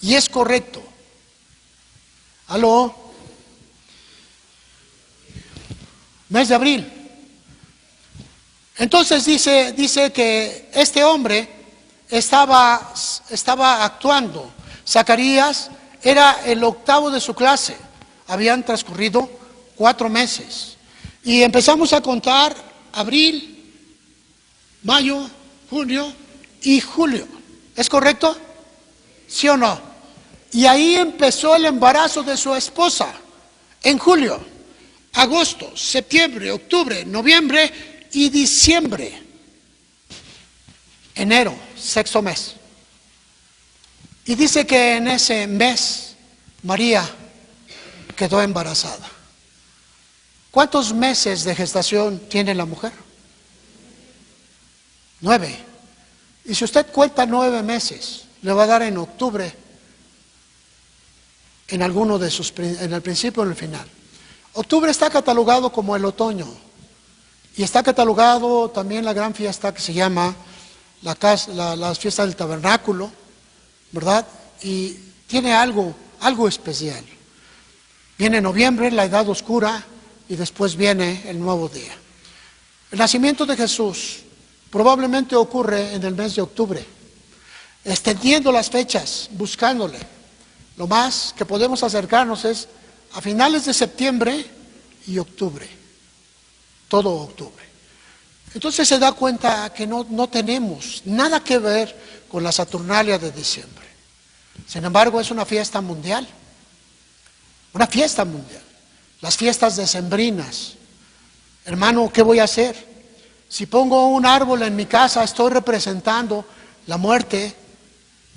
Y es correcto. ¿Aló? Mes de abril. Entonces dice que este hombre estaba actuando. Zacarías era el octavo de su clase. Habían transcurrido 4 meses. Y empezamos a contar abril, mayo, junio y julio. ¿Es correcto? ¿Sí o no? Y ahí empezó el embarazo de su esposa. En julio, agosto, septiembre, octubre, noviembre y diciembre. Enero, 6º mes. Y dice que en ese mes María quedó embarazada. ¿Cuántos meses de gestación tiene la mujer? 9. Y si usted cuenta 9 meses, le va a dar en octubre, en el principio o en el final. Octubre está catalogado como el otoño. Y está catalogado también la gran fiesta que se llama las fiestas del tabernáculo, ¿verdad? Y tiene algo especial. Viene noviembre, la edad oscura, y después viene el nuevo día. El nacimiento de Jesús probablemente ocurre en el mes de octubre, extendiendo las fechas, buscándole. Lo más que podemos acercarnos es a finales de septiembre y octubre, todo octubre. Entonces se da cuenta que no tenemos nada que ver con la Saturnalia de diciembre. Sin embargo, es una fiesta mundial. Una fiesta mundial. Las fiestas decembrinas. Hermano, ¿qué voy a hacer? Si pongo un árbol en mi casa, estoy representando la muerte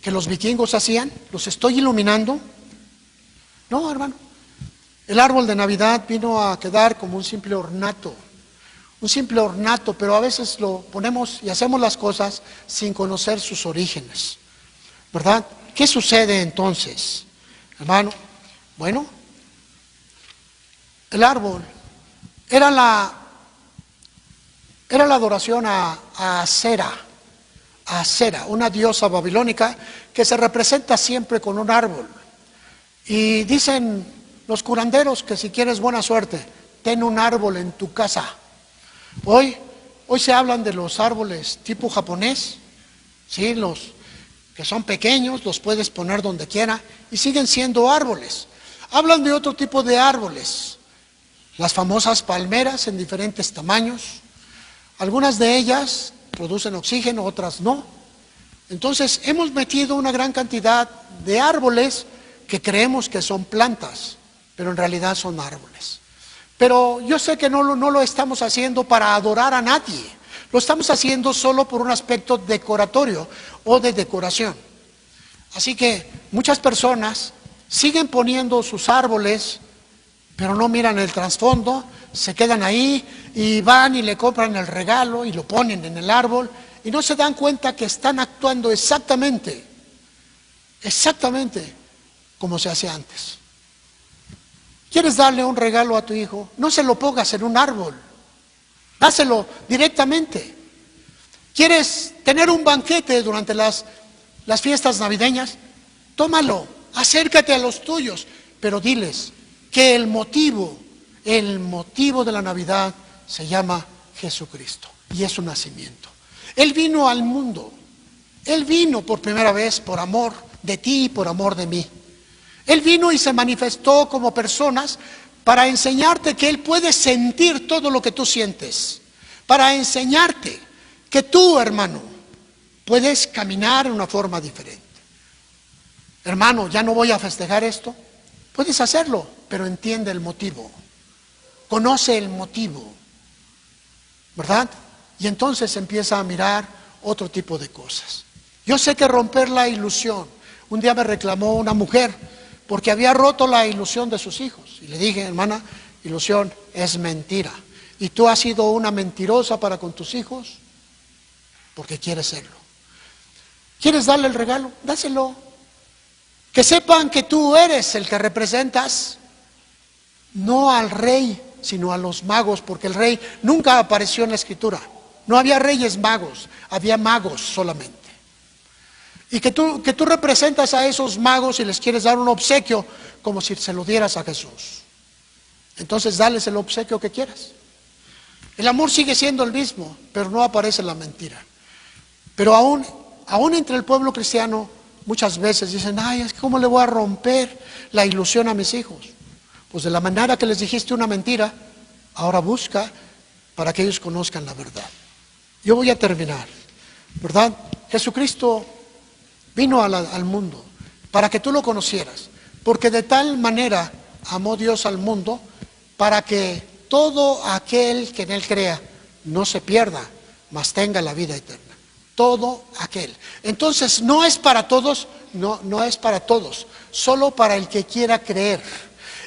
que los vikingos hacían. ¿Los estoy iluminando? No, hermano. El árbol de Navidad vino a quedar como un simple ornato. Un simple ornato, pero a veces lo ponemos y hacemos las cosas sin conocer sus orígenes. ¿Verdad? ¿Qué sucede entonces, hermano? Bueno, el árbol era la adoración a Asera, una diosa babilónica que se representa siempre con un árbol. Y dicen los curanderos que si quieres buena suerte, ten un árbol en tu casa. Hoy se hablan de los árboles tipo japonés, ¿sí? Los que son pequeños, los puedes poner donde quiera y siguen siendo árboles. Hablan de otro tipo de árboles, Las famosas palmeras en diferentes tamaños. Algunas de ellas producen oxígeno, otras no. Entonces hemos metido una gran cantidad de árboles que creemos que son plantas, pero en realidad son árboles. Pero yo sé que no lo estamos haciendo para adorar a nadie. Lo estamos haciendo solo por un aspecto decoratorio o de decoración. Así que muchas personas siguen poniendo sus árboles, pero no miran el trasfondo, se quedan ahí y van y le compran el regalo y lo ponen en el árbol y no se dan cuenta que están actuando exactamente como se hacía antes. ¿Quieres darle un regalo a tu hijo? No se lo pongas en un árbol, dáselo directamente. ¿Quieres tener un banquete durante las fiestas navideñas? Tómalo, acércate a los tuyos, pero diles que el motivo de la Navidad se llama Jesucristo y es su nacimiento. Él vino al mundo, Él vino por primera vez por amor de ti y por amor de mí. Él vino y se manifestó como personas para enseñarte que Él puede sentir todo lo que tú sientes, para enseñarte que tú, hermano, puedes caminar de una forma diferente. Hermano, ya no voy a festejar esto. Puedes hacerlo, pero entiende el motivo. Conoce el motivo, ¿verdad? Y entonces empieza a mirar otro tipo de cosas. Yo sé que romper la ilusión. Un día me reclamó una mujer porque había roto la ilusión de sus hijos. Y le dije, hermana, ilusión es mentira. Y tú has sido una mentirosa para con tus hijos porque quieres serlo. ¿Quieres darle el regalo? Dáselo. Que sepan que tú eres el que representas, no al rey, sino a los magos, porque el rey nunca apareció en la Escritura. No había reyes magos, había magos solamente. Y que tú representas a esos magos y les quieres dar un obsequio como si se lo dieras a Jesús. Entonces dales el obsequio que quieras. El amor sigue siendo el mismo, pero no aparece la mentira. Pero aún entre el pueblo cristiano, muchas veces dicen, ay, es que ¿cómo le voy a romper la ilusión a mis hijos? Pues de la manera que les dijiste una mentira, ahora busca para que ellos conozcan la verdad. Yo voy a terminar, ¿verdad? Jesucristo vino al mundo para que tú lo conocieras, porque de tal manera amó Dios al mundo para que todo aquel que en Él crea no se pierda, mas tenga la vida eterna. Todo aquel. Entonces no es para todos, no es para todos, solo para el que quiera creer.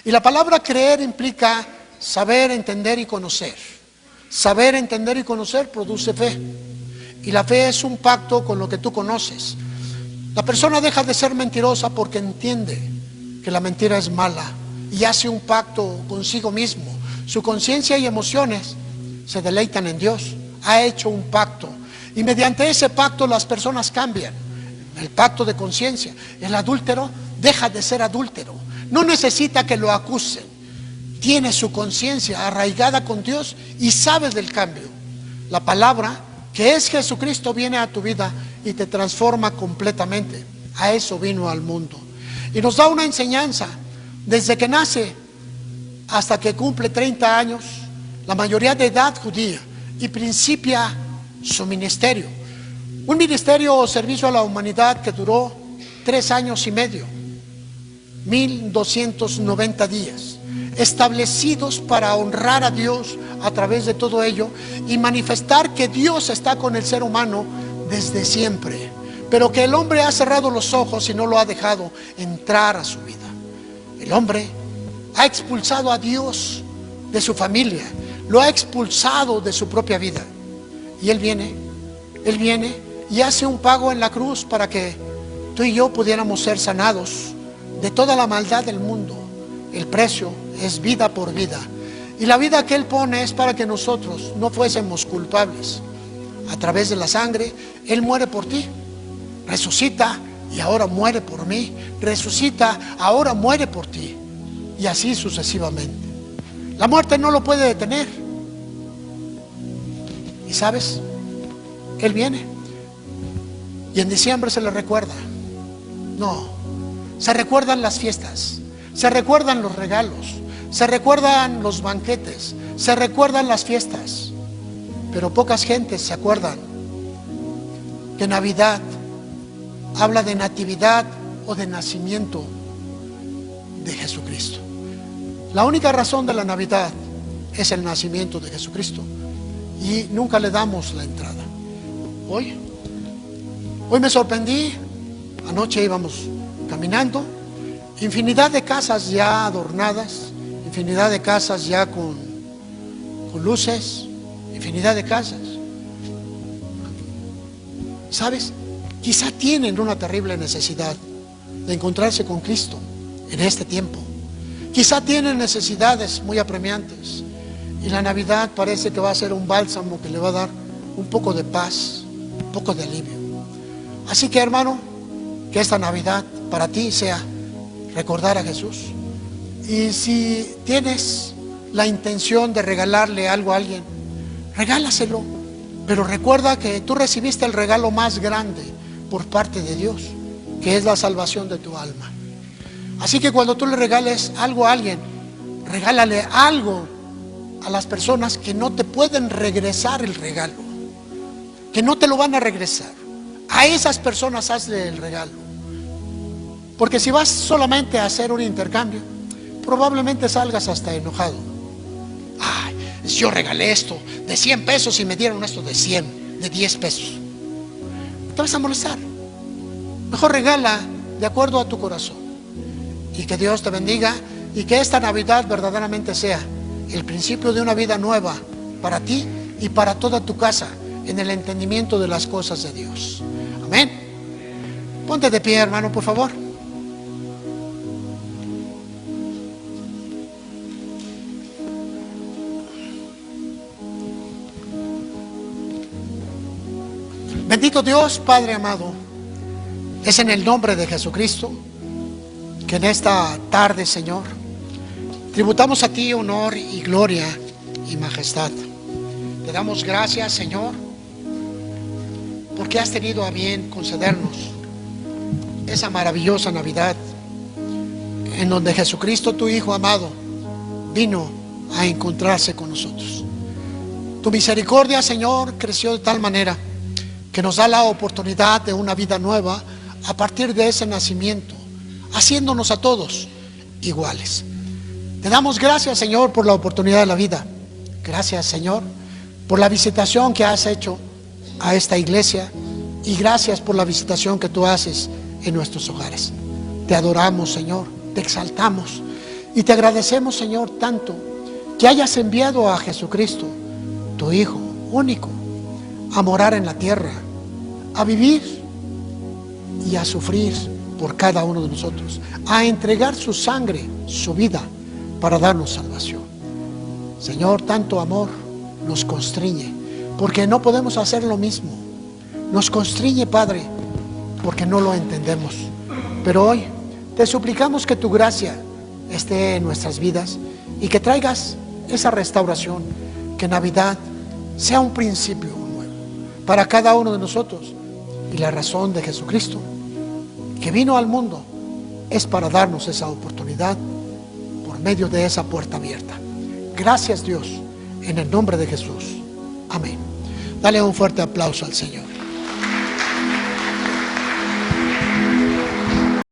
Y la palabra creer implica saber, entender y conocer. Saber, entender y conocer produce fe. Y la fe es un pacto con lo que tú conoces. La persona deja de ser mentirosa porque entiende que la mentira es mala y hace un pacto consigo mismo. Su conciencia y emociones se deleitan en Dios. Ha hecho un pacto. Y mediante ese pacto las personas cambian. El pacto de conciencia. El adúltero deja de ser adúltero. No necesita que lo acusen. Tiene su conciencia arraigada con Dios y sabe del cambio. La palabra, que es Jesucristo, viene a tu vida y te transforma completamente. A eso vino al mundo. Y nos da una enseñanza. Desde que nace hasta que cumple 30 años, la mayoría de edad judía, y principia su ministerio. Un ministerio o servicio a la humanidad que duró 3 años y medio, 1290 días, establecidos para honrar a Dios a través de todo ello y manifestar que Dios está con el ser humano desde siempre, pero que el hombre ha cerrado los ojos y no lo ha dejado entrar a su vida. El hombre ha expulsado a Dios de su familia, lo ha expulsado de su propia vida. Y Él viene y hace un pago en la cruz para que tú y yo pudiéramos ser sanados de toda la maldad del mundo. El precio es vida por vida. Y la vida que Él pone es para que nosotros no fuésemos culpables. A través de la sangre, Él muere por ti. Resucita y ahora muere por mí. Resucita, ahora muere por ti. Y así sucesivamente. La muerte no lo puede detener. Y sabes, Él viene. Y en diciembre se le recuerda. No, se recuerdan las fiestas, se recuerdan los regalos, se recuerdan los banquetes, se recuerdan las fiestas, pero pocas gentes se acuerdan que Navidad habla de natividad o de nacimiento de Jesucristo. La única razón de la Navidad es el nacimiento de Jesucristo y nunca le damos la entrada. Hoy me sorprendí, anoche íbamos caminando, infinidad de casas ya adornadas, infinidad de casas ya con luces, infinidad de casas. ¿Sabes? Quizá tienen una terrible necesidad de encontrarse con Cristo en este tiempo. Quizá tienen necesidades muy apremiantes y la Navidad parece que va a ser un bálsamo que le va a dar un poco de paz, un poco de alivio. Así que, hermano, que esta Navidad para ti sea recordar a Jesús. Y si tienes la intención de regalarle algo a alguien, regálaselo, pero recuerda que tú recibiste el regalo más grande por parte de Dios, que es la salvación de tu alma. Así que cuando tú le regales algo a alguien, regálale algo a las personas que no te pueden regresar el regalo, que no te lo van a regresar. A esas personas hazle el regalo, porque si vas solamente a hacer un intercambio, probablemente salgas hasta enojado. Ay, yo regalé esto de 100 pesos y me dieron esto de 100, de 10 pesos. Te vas a molestar. Mejor regala de acuerdo a tu corazón. Y que Dios te bendiga y que esta Navidad verdaderamente sea el principio de una vida nueva para ti y para toda tu casa en el entendimiento de las cosas de Dios. Amén. Ponte de pie, hermano, por favor. Bendito Dios, Padre amado, es en el nombre de Jesucristo que en esta tarde, Señor, tributamos a ti honor y gloria y majestad. Te damos gracias, Señor, porque has tenido a bien concedernos esa maravillosa Navidad en donde Jesucristo, tu Hijo amado, vino a encontrarse con nosotros. Tu misericordia, Señor, creció de tal manera que nos da la oportunidad de una vida nueva a partir de ese nacimiento, haciéndonos a todos iguales. Te damos gracias, Señor, por la oportunidad de la vida. Gracias, Señor, por la visitación que has hecho a esta iglesia y gracias por la visitación que tú haces en nuestros hogares. Te adoramos, Señor, te exaltamos y te agradecemos, Señor, tanto que hayas enviado a Jesucristo, tu Hijo único, a morar en la tierra, a vivir y a sufrir por cada uno de nosotros, a entregar su sangre, su vida, para darnos salvación. Señor, tanto amor nos constriñe, porque no podemos hacer lo mismo. Nos constriñe, Padre, porque no lo entendemos. Pero hoy te suplicamos que tu gracia esté en nuestras vidas y que traigas esa restauración, que Navidad sea un principio nuevo para cada uno de nosotros. Y la razón de Jesucristo, que vino al mundo, es para darnos esa oportunidad por medio de esa puerta abierta. Gracias, Dios, en el nombre de Jesús. Amén. Dale un fuerte aplauso al Señor.